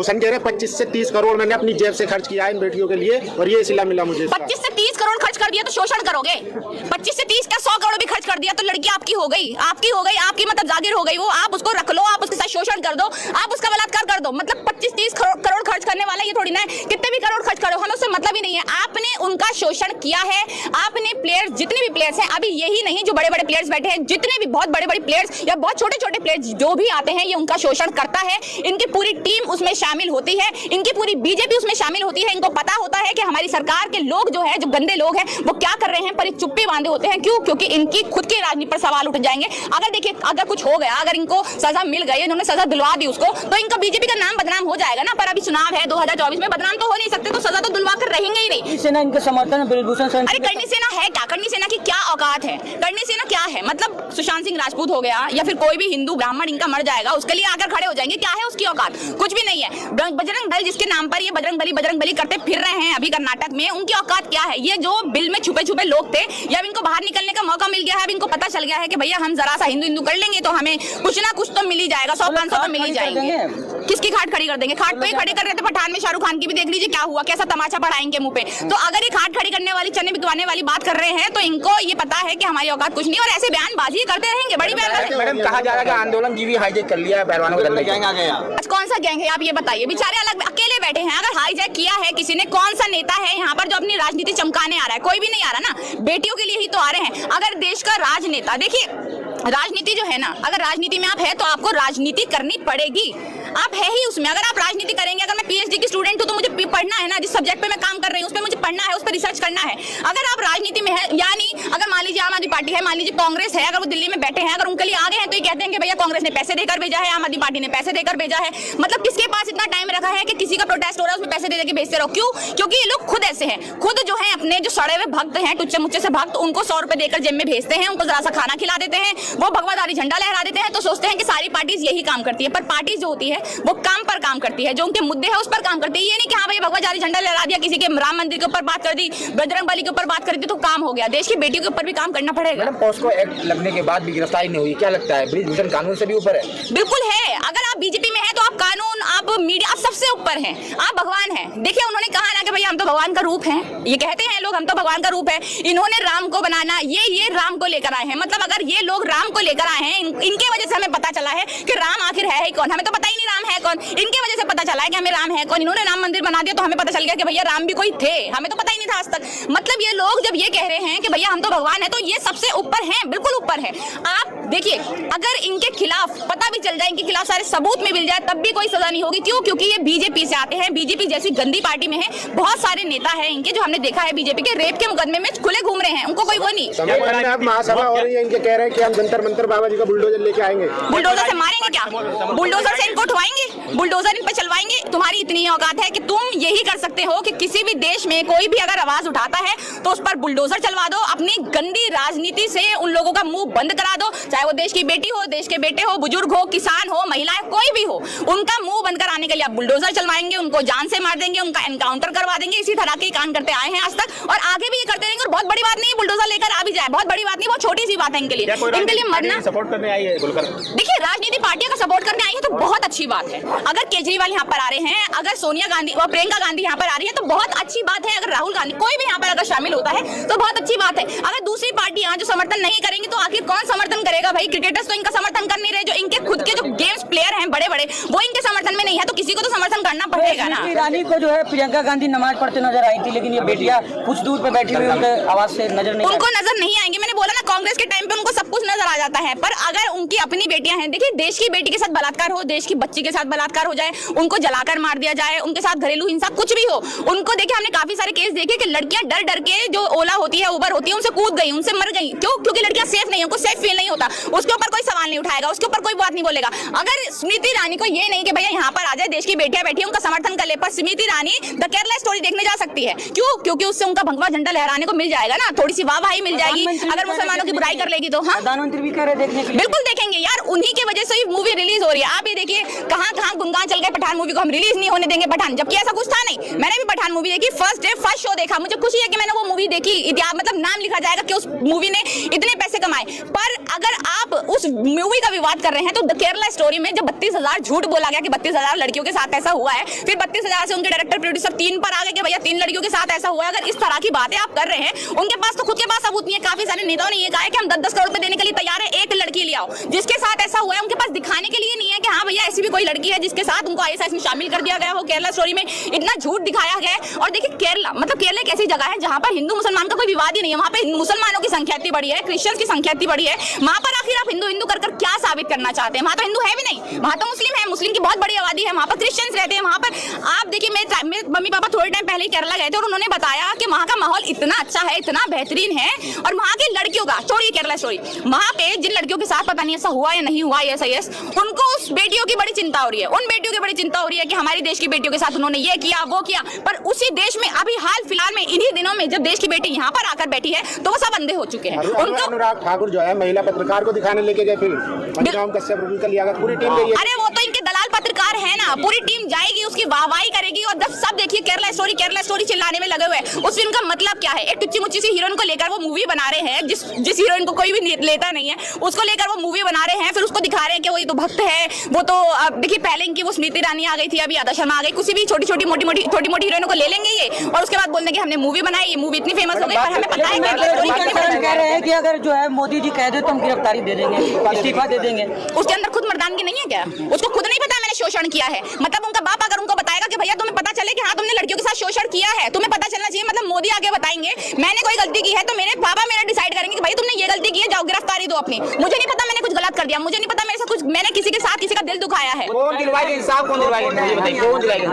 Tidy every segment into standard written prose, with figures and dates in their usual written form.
भूषण कह रहे 25 से 30 करोड़ मैंने अपनी जेब से खर्च किया है इन बेटियों के लिए और ये सिला मिला मुझे। 25 से 30 करोड़ खर्च कर दिया तो शोषण करोगे? 25 से 30 का 100 करोड़ भी खर्च कर दिया तो लड़की आपकी हो गई, आपकी मतलब जागीर हो गई वो। आप उसको रख लो, आप उसके साथ शोषण कर दो, आप उसका बलात्कार कर दो। मतलब 25-30 करोड़ खर्च करने वाला ये थोड़ी ना है कितने भी करोड़ खर्च करो, हमें उससे मतलब ही नहीं है। आपने उनका शोषण किया है। आपने प्लेयर्स, जितने भी प्लेयर्स हैं, अभी यही नहीं जो बड़े बड़े प्लेयर्स बैठे हैं, जितने भी बहुत बड़े बड़े प्लेयर्स या बहुत छोटे छोटे प्लेयर्स जो भी आते हैं, ये उनका शोषण करता है। इनकी पूरी टीम उसमें शामिल होती है, इनकी पूरी बीजेपी उसमें शामिल होती है। इनको पता होता है कि हमारी सरकार के लोग जो है, जो गंदे लोग हैं, वो क्या कर रहे हैं, पर चुप्पी बांधे होते हैं। क्यों? क्योंकि इनकी खुद की राजनीति पर सवाल उठ जाएंगे। अगर देखिए, अगर कुछ हो गया, अगर इनको सजा मिल गई, इन्होंने सजा दिलवा दी उसको, तो इनका बीजेपी का नाम बदनाम हो जाएगा ना। पर अभी चुनाव है 2024 में, बदनाम तो हो नहीं सकते, तो सजा तो दिलवा कर रहेंगे ही नहीं। सेना इनके समर्थन ब्रिजभूषण। अरे करनी सेना है क्या? करनी सेना की क्या औकात है? करनी सेना क्या है? मतलब सुशांत सिंह राजपूत हो गया या फिर कोई भी हिंदू ब्राह्मण इनका मर जाएगा, उसके लिए आकर खड़े हो जाएंगे। क्या है उसकी औकात? कुछ भी नहीं है। बजरंग दल जिसके नाम पर ये बजरंग बली करते फिर रहे हैं अभी कर्नाटक में, उनकी औकात क्या है? ये जो बिल में छुपे छुपे लोग थे, या इनको बाहर निकलने का मौका मिल गया है, अब इनको पता चल गया है कि भैया हम जरा सा हिंदू कर लेंगे तो हमें कुछ ना कुछ तो मिल ही जाएगा, 100-500 तो मिल ही जाएंगे। किसकी खाट खड़ी कर देंगे? खाट पे खड़े कर रहे थे पठान में, शाहरुख खान की भी देख लीजिए क्या हुआ, कैसा तमाशा पढ़ाएंगे मुंह पे। तो अगर ये खाट खड़ी करने वाली, चने बिकवाने वाली बात कर रहे हैं, तो इनको ये पता है कि हमारी औकात कुछ नहीं, और ऐसे बयानबाजी करते रहेंगे। बड़ी बयानबाजी। मैडम कहा जा रहा है कि आंदोलन जीवी हाईजैक कर लिया है, पहलवानों का गैंग आ गया। अच्छा, कौन सा गैंग है आप ये बताइए? बेचारे अलग अकेले बैठे हैं। अगर हाईजैक किया है किसी ने, कौन सा नेता है यहाँ पर जो अपनी राजनीति चमकाने आ रहा है? कोई भी नहीं आ रहा ना। बेटियों के लिए ही तो आ रहे हैं। अगर देश का राजनेता, देखिए राजनीति जो है ना, अगर राजनीति में आप है तो आपको राजनीति करनी पड़ेगी। आप है ही उसमें। अगर आप राजनीति करेंगे, अगर मैं पीएचडी की स्टूडेंट हूं तो मुझे पढ़ना है ना, जिस सब्जेक्ट पे मैं काम कर रही हूं उस पे मुझे पढ़ना है, उस पर रिसर्च करना है। अगर आप राजनीति में है, यानी अगर मान लीजिए आम आदमी पार्टी है, मान लीजिए कांग्रेस है, अगर वो दिल्ली में बैठे हैं, अगर उनके लिए आगे हैं तो ये कहते हैं कि भैया कांग्रेस ने पैसे देकर भेजा है, आम आदमी पार्टी ने पैसे देकर भेजा है। मतलब किसके पास इतना टाइम रखा है कि किसी का प्रोटेस्ट हो रहा है उसमें पैसे दे के भेजते रहो? क्यों? क्योंकि ये लोग खुद ऐसे हैं। खुद जो है अपने जो सड़े हुए भक्त हैं, टुच्चे मुच्चे से भक्त, उनको 100 रुपए देकर जेब में भेजते हैं, उनको जरा सा खाना खिला देते हैं, वो भगवाधारी झंडा लहरा देते हैं, तो सोचते हैं कि सारी पार्टीज यही काम करती है। पर पार्टी जो होती है वो काम पर काम करती है, जो उनके मुद्दे हैं उस पर काम करती है। ये नहीं कि हाँ भाई भगवाधारी झंडा लहरा दिया, किसी के राम मंदिर के ऊपर बात कर दी, बजरंग बली के ऊपर बात कर दी तो काम हो गया। देश की बेटियों के ऊपर भी काम करना पड़ेगा। मैडम पॉस्को एक्ट लगने के बाद भी गिरफ्तारी नहीं हुई, क्या लगता है ब्रिजभूषण कानून से भी ऊपर है? बिल्कुल है। अगर आप बीजेपी में हैं तो आप कानून, आप मीडिया, आप सबसे ऊपर हैं, आप भगवान हैं। देखिए उन्होंने कहा ना कि भैया हम तो भगवान का रूप हैं, ये कहते हैं लोग हम तो भगवान का रूप है। इन्होंने राम को बनाना, ये राम को लेकर आए हैं। मतलब अगर ये लोग राम को लेकर आए हैं, इनके वजह से हमें पता चला है कि राम आखिर है ही कौन। हमें तो पता ही नहीं राम है कौन, इनके वजह से पता चला है कि हमें राम है कौन। इन्होंने राम मंदिर बना दिया तो हमें पता चल गया कि भैया राम भी कोई थे, हमें तो पता ही नहीं था आज तक। मतलब ये लोग जब ये कह रहे हैं कि भैया हम तो भगवान है, तो ये सबसे ऊपर हैं, बिल्कुल ऊपर है। आप देखिए अगर इनके खिलाफ पता भी चल जाए, इनके खिलाफ सारे सबूत में मिल जाए, तब भी कोई सजा नहीं होगी। क्यों? क्योंकि ये बीजेपी से आते हैं, बीजेपी जैसी गंदी पार्टी में है। बहुत सारे नेता हैं इनके जो हमने देखा है बीजेपी के रेप के मुकदमे में खुले घूम रहे हैं, उनको कोई वो नहीं। महासभा हो रही है, इनके कह रहे हैं कि हम जंतर मंतर बाबा जी का बुलडोजर लेके आएंगे। बुलडोजर से मारेंगे क्या? बुलडोजर से इनको उठवाएंगे, बुलडोजर इन पे चलवाएंगे। तुम्हारी इतनी औकात है कि तुम यही कर सकते हो कि किसी भी देश में कोई भी अगर आवाज उठाता है तो उस पर बुलडोजर चलवा दो। अपनी गंदी राजनीति से उन लोगों का मुंह बंद करा दो, चाहे वो देश की बेटी हो, देश के बेटे हो, बुजुर्ग हो, किसान हो, महिलाएं, कोई भी हो, उनका मुंह बंद कराने के लिए आप बुलडोजर चलवाएंगे, उनको जान से मार देंगे, उनका एनकाउंटर करवा देंगे। इसी तरह के काम करते आए हैं आज तक और आगे भी ये करते रहेंगे। और बहुत बड़ी बात नहीं, बुलडोजर लेकर आ भी जाए, बहुत बड़ी बात नहीं, बहुत छोटी सी बात है इनके लिए मरना। सपोर्ट करने आई है बोलकर, देखिए राजनीति पार्टियों का सपोर्ट करने आई है तो बहुत अच्छी बात है। अगर केजरीवाल यहाँ पर आ रहे हैं, अगर सोनिया गांधी और प्रियंका गांधी यहाँ पर आ रही है तो बहुत अच्छी बात है। अगर राहुल गांधी, कोई भी यहाँ पर अगर शामिल होता है तो बहुत अच्छी बात है। अगर दूसरी पार्टी यहाँ जो समर्थन नहीं करेंगी तो आखिर कौन समर्थन करेगा? भाई क्रिकेटर्स तो इनका समर्थन कर नहीं रहे, जो इनके खुद के जो गेम्स प्लेयर हैं बड़े बड़े, वो इनके समर्थन में नहीं है, तो किसी को तो समर्थन करना पड़ेगा ना। ईरानी को जो है प्रियंका गांधी नमाज पढ़ते नजर आई थी, लेकिन ये बेटियां कुछ दूर पे बैठी हुई उनके आवाज से नजर नहीं, उनको नजर नहीं आएंगे। मैंने बोला ना कांग्रेस के टाइम पे उनको सब कुछ नजर आ जाता है, पर अगर उनकी अपनी बेटियां हैं, देखिए देश की बेटी के साथ बलात्कार हो, देश की बच्ची के साथ बलात्कार हो जाए, उनको जलाकर मार दिया जाए, उनके साथ घरेलू हिंसा कुछ भी हो, उनको देखिए हमने काफी सारे केस देखे कि लड़कियां डर डर के, जो ओला होती है, उबर होती है, उनसे कूद गई, उनसे मर गई। क्यों? क्योंकि लड़कियां सेफ नहीं, उनको सेफ फील नहीं होता, उसके ऊपर कोई सवाल नहीं उठाएगा, उसके ऊपर कोई बात नहीं बोलेगा। अगर स्मृति ईरानी को ये नहीं कि भैया यहाँ पर आ जाए, देश की बेटियां बैठी है, उनका समर्थन कर ले, पर स्मृति ईरानी द केरला स्टोरी देखने जा सकती है। क्यों? क्योंकि उससे उनका भगवा झंडा लहराने को मिल जाएगा ना, थोड़ी सी वाहवाही मिल जाएगी। अगर मुसलमानों की बुराई कर लेगी तो हाँ, प्रधानमंत्री भी कह रहे देखने के बिल्कुल देखेंगे यार, उन्हीं की वजह से मूवी रिलीज हो रही है। आप ये देखिए कहाँ कहाँ गुनगान चल गए, पठान मूवी को हम रिलीज नहीं होने देंगे पठान, जबकि ऐसा कुछ था नहीं। मैंने भी पठान मूवी देखी, फर्स्ट डे फर्स्ट शो देखा, मुझे खुशी है कि मैंने वो मूवी देखी, इतिहास मतलब नाम लिखा जाएगा कि उस मूवी ने इतने पैसे कमाए। पर अगर आप उस मूवी का विवाद कर रहे हैं तो द केरला स्टोरी में जब 32,000 झूठ बोला गया कि 32,000 लड़कियों के साथ ऐसा हुआ है, फिर 32,000 से उनके डायरेक्टर प्रोड्यूसर 3 पर आ गए कि भैया 3 लड़कियों के साथ ऐसा हुआ है। अगर इस तरह की बातें आप कर रहे हैं, उनके पास तो खुद के पास सबूत नहीं है। काफी सारे नेताओं ने ये कहा है कि हम 10-10 करोड़ रुपए देने के लिए तैयार है, एक लड़की ले आओ जिसके साथ ऐसा हुआ है। उनके पास दिखाने के लिए नहीं है कि हाँ भैया ऐसी भी कोई लड़की है जिसके साथ उनको आईएसआईएस में शामिल कर दिया गया हो। केरला स्टोरी में इतना झूठ दिखाया गया है। और देखिए केरला मतलब केरला एक ऐसी जगह है जहां पर हिंदू मुसलमान का कोई विवाद ही नहीं है। वहां पे मुसलमानों की संख्या इतनी बड़ी है, क्रिश्चियंस की संख्या इतनी बड़ी है, वहां पर आखिर आप हिंदू हिंदू कर क्या साबित करना चाहते हैं? वहां तो हिंदू है भी नहीं, वहां तो मुस्लिम है, मुस्लिम की बहुत बड़ी आबादी है, वहां पर क्रिश्चियंस रहते हैं। वहां पर आप देखिए मेरे मम्मी पापा थोड़े टाइम पहले ही केरला गए थे और उन्होंने बताया कि वहां का माहौल इतना अच्छा है, इतना बेहतरीन है। और वहां की लड़कियों का छोड़िए केरला स्टोरी, वहां पे जिन लड़कियों के साथ पता नहीं ऐसा हुआ या नहीं हुआ आईएसआईएस, उनको उस बेटियों की बड़ी चिंता हो रही है, उन बेटियों की बड़ी चिंता हो रही है कि हमारी देश की बेटियों के साथ उन्होंने ये किया वो किया। पर उसी देश में अभी हाल फिलहाल में इन्हीं दिनों में जब देश की बेटी यहाँ पर आकर बैठी है तो वो सब अंधे हो चुके हैं। उनको अनुराग ठाकुर जो है महिला पत्रकार को दिखाने लेके गए फिल्म कश्यप पूरी टीम गई है। अरे वो तो इनके दलाल पत्रकार है ना, पूरी टीम जाएगी उसकी वाहवाही करेगी। और जब सब देखिए केरला स्टोरी चिल्लाने में लगे हुए हैं, उस फिल्म का मतलब क्या है? एक टुच्ची मुच्ची सी हीरोइन को लेकर वो मूवी बना रहे हैं, जिस हीरोइन को कोई भी लेता नहीं है उसको लेकर वो मूवी बना रहे हैं, फिर उसको दिखा रहे हैं कि वो ये तो भक्त है। वो तो देखिए पहले इनकी वो स्मृति ईरानी आ गई थी, अभी आदा शर्मा आ गई, किसी भी छोटी मोटी हीरोइनों को ले लेंगे ये और उसके बाद बोलने कि हमने मूवी बनाई, ये मूवी इतनी फेमस हो गई। पर हमें पता है कह रहे हैं कि अगर जो है मोदी जी कह दे तो हम गिरफ्तारी दे देंगे, इस्तीफा दे देंगे। उसके अंदर खुद मर्दानगी नहीं है क्या? उसको खुद नहीं पता मैंने शोषण किया है? मतलब उनका बाप अगर उनको बताएगा कि भैया तुम्हें पता चले कि हाँ तुमने लड़कियों के साथ शोषण किया है, तुम्हें पता चलना चाहिए। मतलब मोदी आगे बताएंगे मैंने कोई गलती की है तो मेरे पापा मेरा डिसाइड करेंगे कि भाई तुमने ये गलती की है, जाओ गिरफ्तारी दो अपनी। मुझे नहीं पता मैंने कुछ गलत कर दिया, मुझे नहीं पता मेरे से कुछ मैंने किसी के साथ किसी का दिल दुखाया है।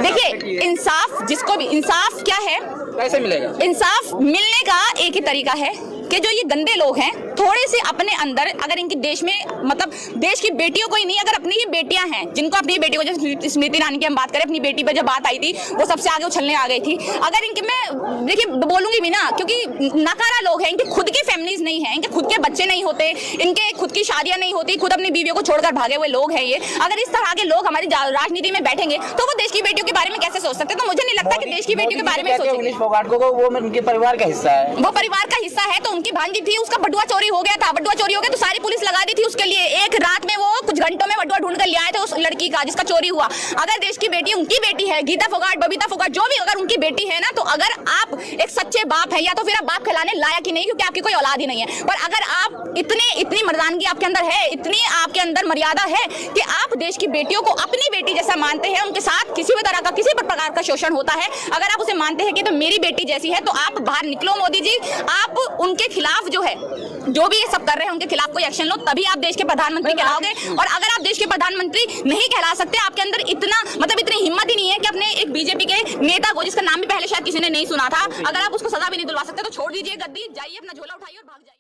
देखिए इंसाफ जिसको भी, इंसाफ क्या है, कैसे मिलेगा? इंसाफ मिलने का एक ही तरीका है कि जो ये गंदे लोग हैं थोड़े से अपने अंदर, अगर इनके देश में मतलब देश की बेटियों को ही नहीं, अगर अपनी ही बेटियां हैं जिनको अपनी बेटियों को, जैसे स्मृति ईरानी की हम बात करें, अपनी बेटी पर जब बात आई थी वो सबसे आगे उछलने आ गई थी। अगर इनके मैं देखिए बोलूंगी भी ना, क्योंकि नकारा लोग हैं, इनके खुद की फैमिलीज नहीं है, इनके खुद के बच्चे नहीं होते, इनके खुद की शादियां नहीं होती, खुद अपनी बीवियों को छोड़कर भागे हुए लोग हैं ये। अगर इस तरह के लोग हमारी राजनीति में बैठेंगे तो वो देश की बेटियों के बारे में कैसे सोच सकते हैं? तो मुझे नहीं लगता कि देश की बेटियों के बारे में सोचेंगे। वो उनके परिवार का हिस्सा है, वो परिवार का हिस्सा है तो उनकी भांजी थी, उसका बटुआ चोरी हो गया था, बटुआ चोरी हो गया तो सारी पुलिस लगा दी थी उसके लिए। एक रात में वो कुछ घंटों में बटुआ ढूंढ कर ले आए थे उस लड़की का जिसका चोरी हुआ। अगर देश की बेटी उनकी बेटी है, गीता फोगाट, बबीता फोगाट, जो भी अगर उनकी बेटी है ना, तो अगर आप एक सच्चे बाप है या तो फिर आप बाप खिलाने लायक ही नहीं, क्योंकि आपकी कोई औलाद ही नहीं है। पर अगर आप इतनी मर्दानगी आपके अंदर है, इतनी आपके अंदर मर्यादा है कि आप देश की बेटियों को अपनी बेटी जैसा मानते हैं, उनके साथ किसी भी तरह का किसी भी प्रकार का शोषण होता है, अगर आप उसे मानते हैं कि तो मेरी बेटी जैसी है, तो आप बाहर निकलो मोदी जी। आप उनके खिलाफ जो है, जो भी ये सब कर रहे हैं उनके खिलाफ कोई एक्शन लो, तभी आप देश के प्रधानमंत्री कहलाओगे। और अगर आप देश के प्रधानमंत्री नहीं कहला सकते, आपके अंदर इतना मतलब इतनी हिम्मत ही नहीं है कि अपने एक बीजेपी के नेता को, जिसका नाम भी पहले शायद किसी ने नहीं सुना था, अगर आप उसको सजा भी नहीं दिलवा सकते तो छोड़ दीजिए गद्दी, जाइए अपना झोला उठाइए और भाग जाइए।